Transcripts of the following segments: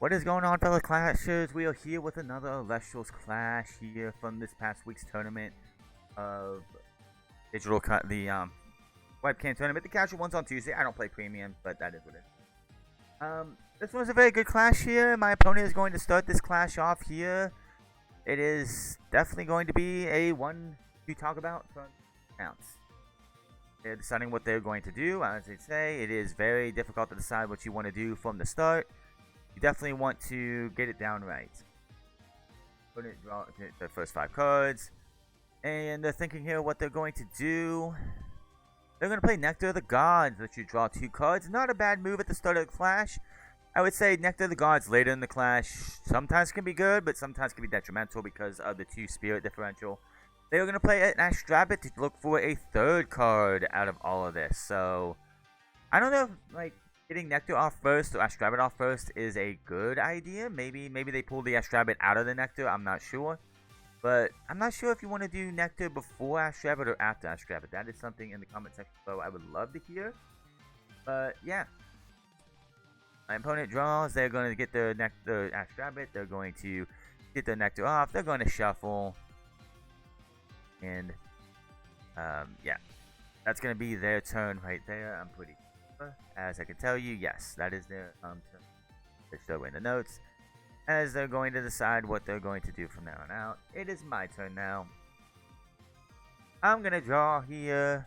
What is going on, fellow Clashers? We are here with another Celestials Clash here from this past week's tournament of digital webcam tournament. The casual one's on Tuesday. I don't play premium, but that is what it is. This one's a very good clash here. My opponent is going to start this clash off here. It is definitely going to be a one to talk about from counts. They're deciding what they're going to do. As they say, it is very difficult to decide what you want to do from the start. You definitely want to get it down right. Put it, draw the first 5 cards. And they're thinking here what they're going to do. They're going to play Nectar of the Gods, let you draw 2 cards. Not a bad move at the start of the clash. I would say Nectar of the Gods later in the clash sometimes can be good, but sometimes can be detrimental because of the 2 spirit differential. They are going to play an Ash Rabbit to look for a 3rd card out of all of this. So, I don't know if, getting Nectar off first or Ash Rabbit off first is a good idea. Maybe they pull the Ash Rabbit out of the Nectar. I'm not sure. But I'm not sure if you want to do Nectar before Ash Rabbit or after Ash Rabbit. That is something in the comment section below I would love to hear. But yeah. My opponent draws. They're going to get their Ash Rabbit. They're going to get their Nectar off. They're going to shuffle. And yeah. That's going to be their turn right there. I'm pretty sure. As I can tell you, yes, that is their turn. They show in the notes. As they're going to decide what they're going to do from now on out. It is my turn now. I'm going to draw here,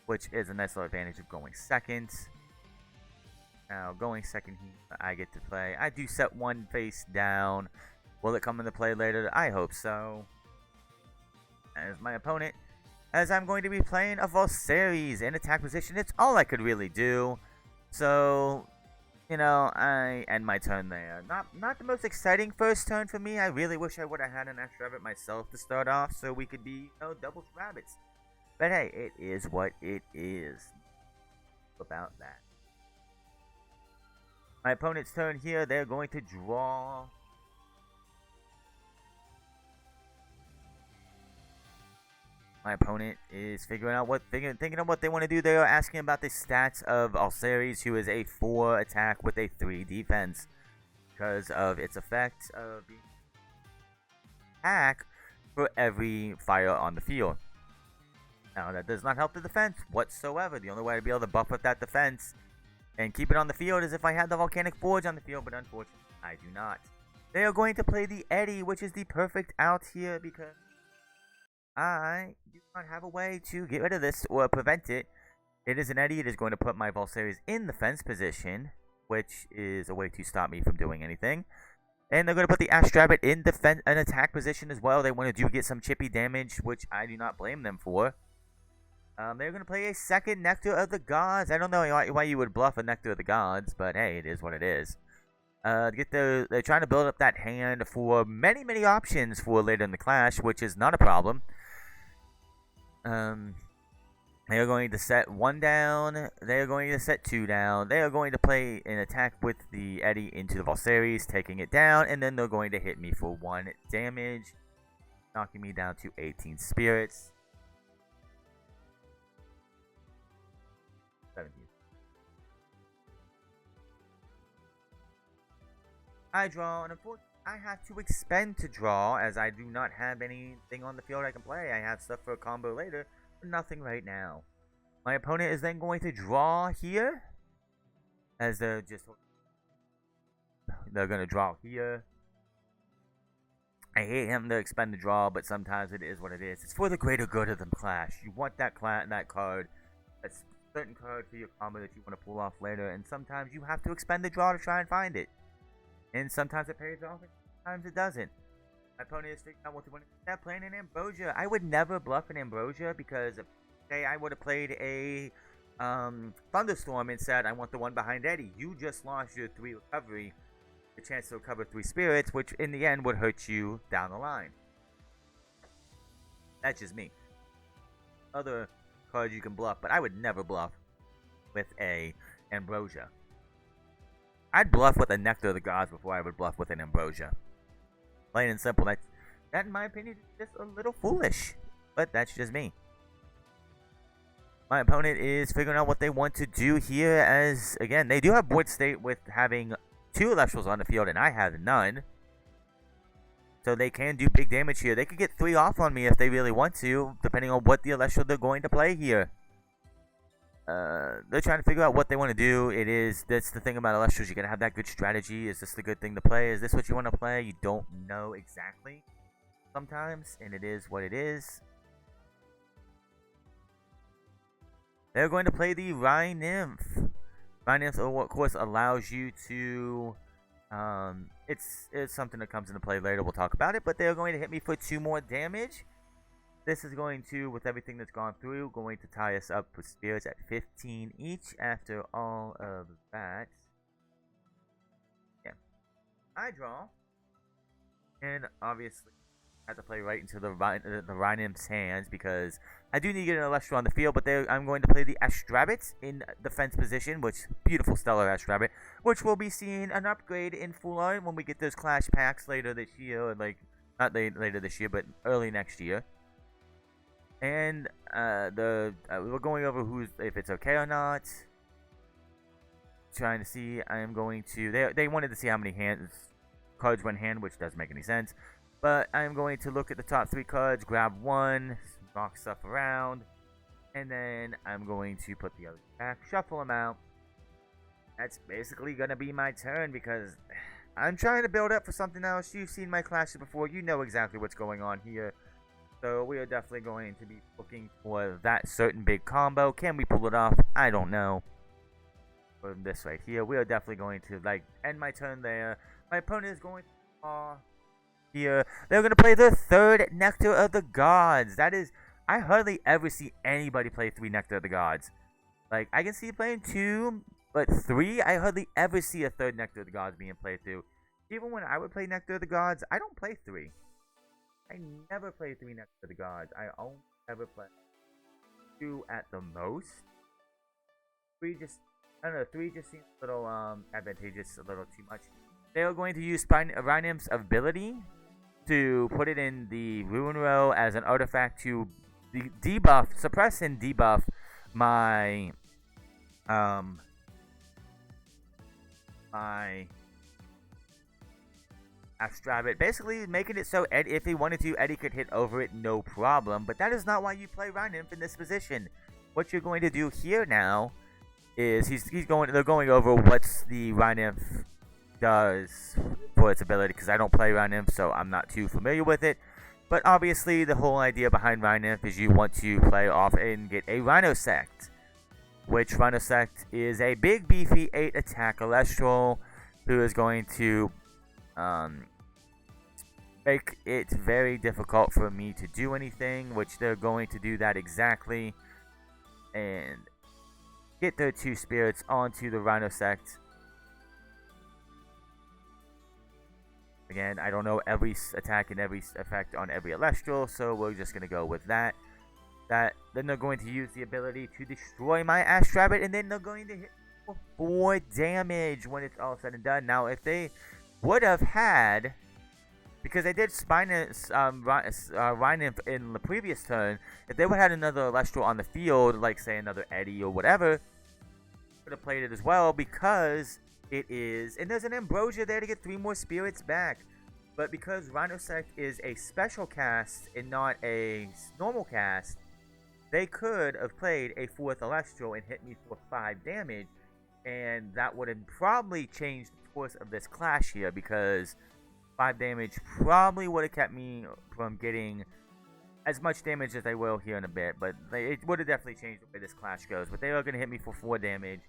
which is a nice little advantage of going second. Now, going second here, I get to play. I do set one face down. Will it come into play later? I hope so. As my opponent, as I'm going to be playing a Valseries in attack position. It's all I could really do. So, you know, I end my turn there. Not the most exciting first turn for me. I really wish I would have had an Ash Rabbit myself to start off so we could be, you know, double rabbits. But hey, it is what it is. About that. My opponent's turn here, they're going to draw. My opponent is thinking of what they want to do. They are asking about the stats of Valseries, who is a 4 attack with a 3 defense, because of its effect of being attack for every fire on the field. Now that does not help the defense whatsoever. The only way to be able to buff up that defense and keep it on the field is if I had the Volcanic Forge on the field, but unfortunately I do not. They are going to play the Eddy, which is the perfect out here because I do not have a way to get rid of this or prevent it. It is an Eddy. It is going to put my Valseries in the fence position, which is a way to stop me from doing anything. And they're going to put the Ash Rabbit in an attack position as well. They want to get some chippy damage, which I do not blame them for. They're going to play a second Nectar of the Gods. I don't know why you would bluff a Nectar of the Gods, but hey, it is what it is. They're trying to build up that hand for many options for later in the clash, which is not a problem. They are going to set 1 down. They are going to set 2 down. They are going to play an attack with the Eddy into the Valseries, taking it down, and then they're going to hit me for 1 damage, knocking me down to 18 spirits. 17. I draw, and unfortunately, I have to expend to draw, as I do not have anything on the field I can play. I have stuff for a combo later, but nothing right now. My opponent is then going to draw here, as they're going to draw here. I hate him to expend the draw, but sometimes it is what it is. It's for the greater good of the clash. You want that card, that certain card for your combo that you want to pull off later, and sometimes you have to expend the draw to try and find it. And sometimes it pays off, and sometimes it doesn't. My opponent is figuring out what to want to start playing an Ambrosia. I would never bluff an Ambrosia because, say, I would have played a Thunderstorm and said, I want the one behind Eddy. You just lost your 3 recovery, the chance to recover 3 spirits, which in the end would hurt you down the line. That's just me. Other cards you can bluff, but I would never bluff with a Ambrosia. I'd bluff with a Nectar of the Gods before I would bluff with an Ambrosia. Plain and simple. That in my opinion, is just a little foolish. But that's just me. My opponent is figuring out what they want to do here as, again, they do have board state with having 2 Electrals on the field, and I have none. So they can do big damage here. They could get 3 off on me if they really want to, depending on what the Celestial they're going to play here. They're trying to figure out what they want to do. That's the thing about Celestials. You gotta have that good strategy. Is this the good thing to play? Is this what you want to play? You don't know exactly sometimes, and it is what it is. They're going to play the Rhine Nymph. Rhine Nymph, of course, allows you to... it's something that comes into play later. We'll talk about it. But they're going to hit me for 2 more damage. This is going to, with everything that's gone through, going to tie us up with spirits at 15 each after all of that. Yeah. I draw. And obviously, I have to play right into the Rhine Nymph's hands because I do need to get an Celestial on the field, but I'm going to play the Astrabbit in defense position, which, beautiful Stellar Astrabbit, which will be seeing an upgrade in full art when we get those Clash packs later this year, or not later this year, but early next year. And we're going over if it's okay or not. Trying to see, I am going to, they wanted to see how many cards were in hand, which doesn't make any sense. But I'm going to look at the top 3 cards, grab one, knock stuff around, and then I'm going to put the other back, shuffle them out. That's basically going to be my turn because I'm trying to build up for something else. You've seen my classes before. You know exactly what's going on here. So we are definitely going to be looking for that certain big combo. Can we pull it off? I don't know. For this right here, we are definitely going to end my turn there. My opponent is going to here. They're going to play the 3rd Nectar of the Gods. That is, I hardly ever see anybody play 3 Nectar of the Gods. I can see playing 2, but 3, I hardly ever see a 3rd Nectar of the Gods being played through. Even when I would play Nectar of the Gods, I don't play 3. I never play 3 Nectar of the Gods. I only ever play 2 at the most. 3 just, I don't know, 3 just seems a little advantageous, a little too much. They are going to use Rhine Nymph's ability to put it in the Ruin Row as an artifact to debuff, suppress and debuff my my Astrabbit, basically making it so if he wanted to, Eddie could hit over it no problem. But that is not why you play Rhine Nymph in this position. What you're going to do here now is they're going over what the Rhine Nymph does for its ability, because I don't play Rhine Nymph, so I'm not too familiar with it. But obviously, the whole idea behind Rhine Nymph is you want to play off and get a Rhinosect, which Rhinosect is a big beefy 8 attack Celestial who is going to make it very difficult for me to do anything, which they're going to do that exactly, and get their 2 spirits onto the Rhinosect. Again, I don't know every attack and every effect on every Celestial, so we're just going to go with that. Then they're going to use the ability to destroy my Astrabbit, and then they're going to hit for 4 damage when it's all said and done. Now, if they would have had, because they did Rhine Nymph in the previous turn, if they would have had another Celestial on the field, like say another Eddie or whatever, could have played it as well, because it is, and there's an Ambrosia there to get 3 more spirits back. But because Rhinosect is a special cast and not a normal cast, they could have played a 4th Celestial and hit me for 5 damage, and that would have probably changed the course of this clash here, because 5 damage probably would have kept me from getting as much damage as they will here in a bit. But it would have definitely changed the way this clash goes. But they are going to hit me for 4 damage,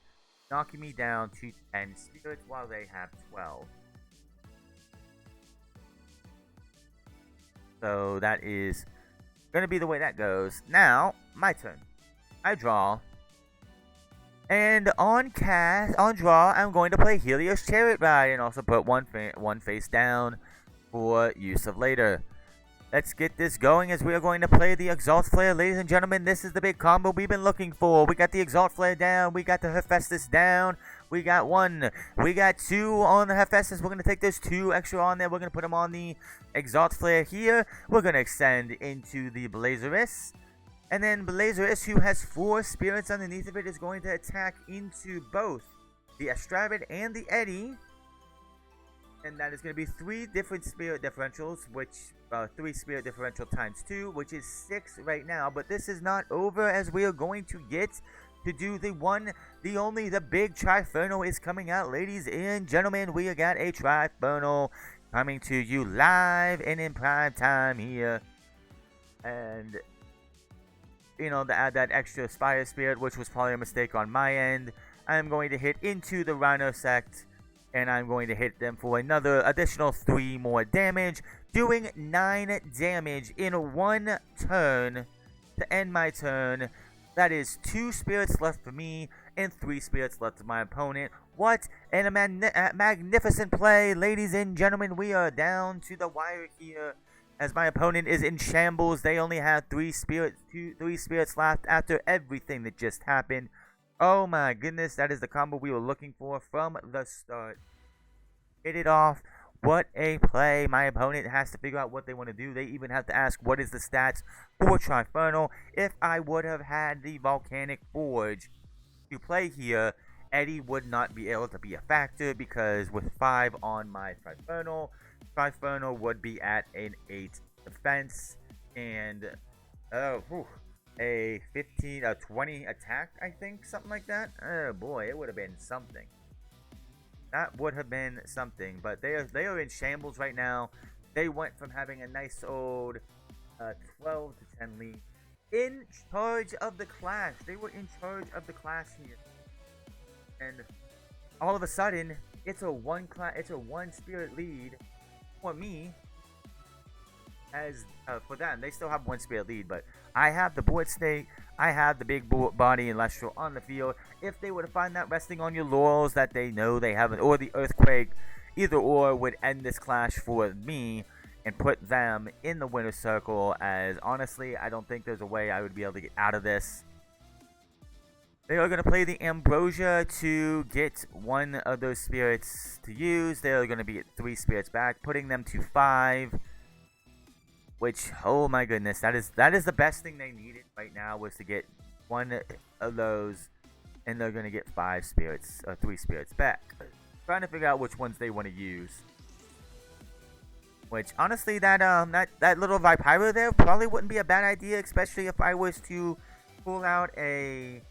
knocking me down to 10 spirits while they have 12. So that is going to be the way that goes. Now, my turn. I draw. And on draw, I'm going to play Helios Chariot Ride and also put one face down for use of later. Let's get this going as we are going to play the Exalt Flare. Ladies and gentlemen, this is the big combo we've been looking for. We got the Exalt Flare down. We got the Hephaestus down. We got 1. We got 2 on the Hephaestus. We're going to take those 2 extra on there. We're going to put them on the Exalt Flare here. We're going to extend into the Blazerus. And then Blazerus, who has 4 spirits underneath of it, is going to attack into both the Astrabbit and the Eddie. And that is going to be 3 different spirit differentials, which 3 spirit differential times 2, which is 6 right now. But this is not over, as we are going to get to do the one, the only, the big Trifernal is coming out, ladies and gentlemen. We got a Trifernal coming to you live and in prime time here. And, you know, to add that extra Spire Spirit, which was probably a mistake on my end, I'm going to hit into the Rhino Sect, and I'm going to hit them for another additional 3 more damage, doing 9 damage in 1 turn to end my turn. That is 2 spirits left for me and 3 spirits left for my opponent. What a magnificent play, ladies and gentlemen. We are down to the wire here, as my opponent is in shambles. They only have 3 spirits left after everything that just happened. Oh my goodness, that is the combo we were looking for from the start. Hit it off. What a play. My opponent has to figure out what they want to do. They even have to ask what is the stats for Trifernal. If I would have had the Volcanic Forge to play here, Eddie would not be able to be a factor, because with 5 on my Trifernal would be at an 8 defense and a 15, a 20 attack, I think, something like that. Oh boy, it would have been something. That would have been something. But they are in shambles right now. They went from having a nice old 12 to 10 lead, in charge of the clash. They were in charge of the clash here, and all of a sudden, it's a one spirit lead for me. As for them, they still have 1 spirit lead, but I have the board state, I have the big body and Celestial on the field. If they were to find that resting on your laurels that they know they haven't, or the Earthquake, either or would end this clash for me and put them in the winner's circle, as honestly, I don't think there's a way I would be able to get out of this. They are going to play the Ambrosia to get 1 of those spirits to use. They are going to be at 3 spirits back, putting them to 5. Which, oh my goodness, that is the best thing they needed right now, was to get 1 of those, and they're gonna get 5 spirits, or 3 spirits back. Trying to figure out which ones they want to use. Which, honestly, that little Vipira there probably wouldn't be a bad idea, especially if I was to pull out a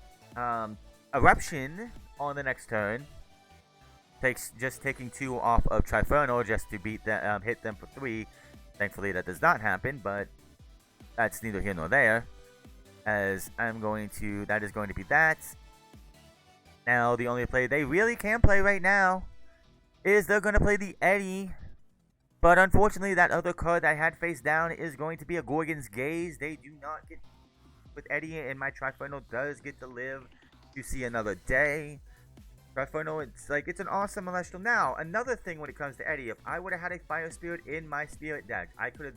Eruption on the next turn. Just taking 2 off of Trifernal just to beat them, hit them for 3. Thankfully, that does not happen, but that's neither here nor there, as that is going to be that. Now, the only play they really can play right now is they're going to play the Eddie, but unfortunately, that other card I had face down is going to be a Gorgon's Gaze. They do not get with Eddie, and my Trifernal does get to live to see another day. Trifernal, it's an awesome Celestial. Now, another thing when it comes to Eddie, if I would have had a Fire Spirit in my Spirit deck, I could have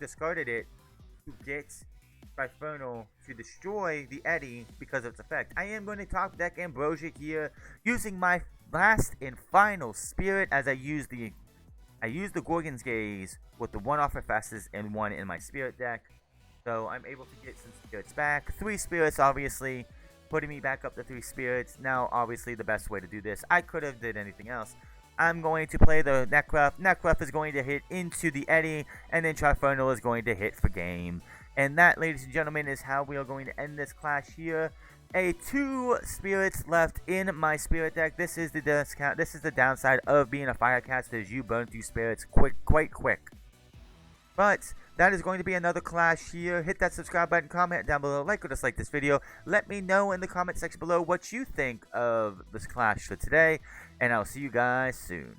discarded it to get Trifernal to destroy the Eddie because of its effect. I am going to top deck Ambrosia here, using my last and final Spirit, as I use the Gorgon's Gaze with the 1 off Hephaestus and 1 in my Spirit deck. So I'm able to get some spirits back. 3 spirits, obviously, putting me back up to 3 spirits. Now, obviously, the best way to do this, I could have did anything else. I'm going to play the Necruff. Necruff is going to hit into the Eddie, and then Trifernal is going to hit for game. And that, ladies and gentlemen, is how we are going to end this clash here. 2 spirits left in my spirit deck. This is the downside of being a Firecaster, is you burn through spirits quite quick. But that is going to be another clash here. Hit that subscribe button, comment down below, like or dislike this video. Let me know in the comment section below what you think of this clash for today, and I'll see you guys soon.